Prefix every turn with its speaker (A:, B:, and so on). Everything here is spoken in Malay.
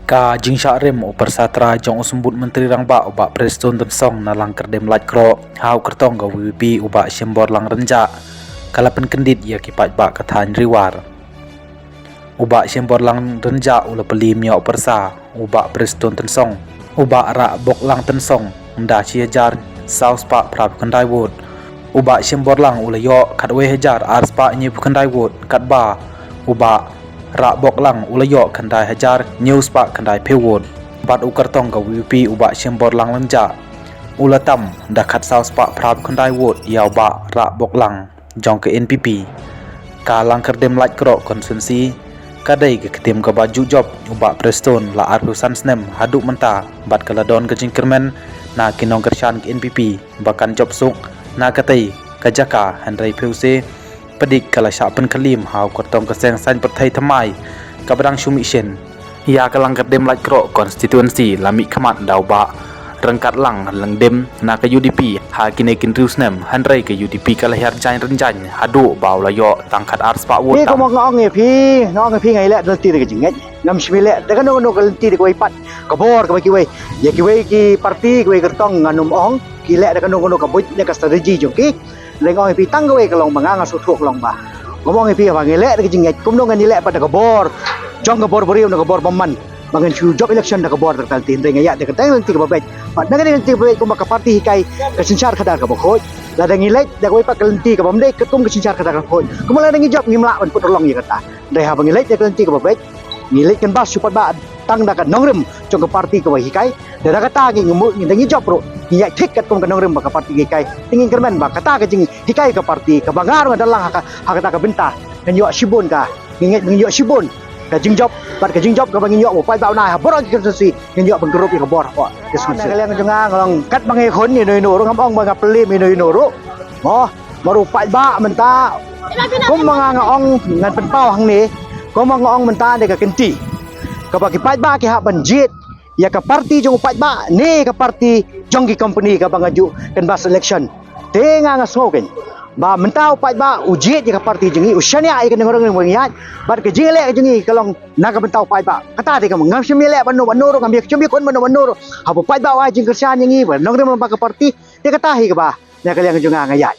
A: Ka jingsha rem upar satra jong usembut menteri rangba ubak Preston tensong na lang kerdem laj kro hau kertong ga WP ubak syembor lang renja kalapen kendit ya kipat bak kathan riwar ubak syembor lang renja ula pelim ya upar sa ubak Preston tensong ubak rak bok lang tensong nda chia jar saus pak prap kendai wot ubak syembor lang ula yo katwe hajar ars pak nyi kendai wot kat ba ubak rak bok lang ulayo kandai hajar news pak kandai pewon bat ukar tong ga WP ubak syembor lang lenja ulatam dakat saus pak prab kandai wot yau ba rak bok lang jong ke NPP ka lang kerdem laj kro konsumsi kadai ke ketim ka baju job ubak Preston la arusan snem haduk menta bat kaladon ke jingkermen na kinong kershan ke NPP bakan job suk na katai kajaka Henry Puse pedik kala syapen kelim hau kortong keseng sain pertai temai kabrang syumi syen ya kalang kerdem laj kro konstituensi lami khamat dau ba rengkat lang lengdem na ke UDP ha kine kin riusnem hanrai ke UDP kala hiar jain renjan hadu bau layo tangkat ars pak wot
B: พี่ก็มองงอพี่งอพี่ไงแหละดนตรีก็จริงไงงำชีวิตแหละแต่ก็โนก็ดนตรีก็ไว้ปัดก็บอดก็ไปกี่เว้ยอย่ากี่เว้ยกี่ปาร์ตี้ก็ไว้ก็ต้องงานนมอ๋องกี่แหละแต่ก็โนก็บุญเนี่ยก็ strategi จงกี้เลยงอพี่ตั้งก็ไว้ก็ลองบางงานสุดทั่วลองบ่ก็มองพี่ว่าไงแหละก็จริงไงกุมโนกันนี่แหละปัดก็บอดจองก็บอดบริวก็บอดบ่มันบางชู job election ก็บอดต่างๆตีนได้ไงyaแต่ก็แต่งตีก็บ่เบ็ดปัดนั่นก็ได้ตีบ่เบ็ดก็มากับปาร์ตี้ไกก็สินชาติขดาก็บ่โคตรแล้วdengan lek dak wei pak kelenti ke bomdek ketum ke cincar kata koi kemudian dengan job ngimla ban put tolong ya kata dai ha bang lek dak kelenti ke babek ngilek kan bas supat ba tang dak nongrem jong ke parti ke hikai dak kata ngi ngemu dengan job ro ngi thik kat kum ke nongrem ba ke parti hikai tingin kermen ba kata ke jing hikai ke parti ke bangar adalah ha kata ke bentah dan yo sibun ka nginget dengan yo sibun ka jing job bat ka jing job ka bang yo pai bau nai ha borang ke konstitusi ngi yo bang grup ke bor ko diskus kalian jangan ngolong kat bang e khon ni no ro ngam ong bang pelim ni no ro oh baru pai ba menta ko mga ngaong ngan penpau hang ni ko mga ngaong menta de ka kenti ka bagi pai ba ki ha banjit ya ka parti jong pai ba ni ka parti jong ki company ka bangaju kan bas election te nga smoken ba mentau pai ba ujit ya ka parti jengi usyania ai kan ngorong ngong yat bat ke jile jengi kalong naga mentau pai ba kata de ka ngam semile banu ro ngam bi kon banu ro ha pai ba wa jing kersan jengi ba nong ba ka parti dia kata hi ka ba ya kalian jong ngayat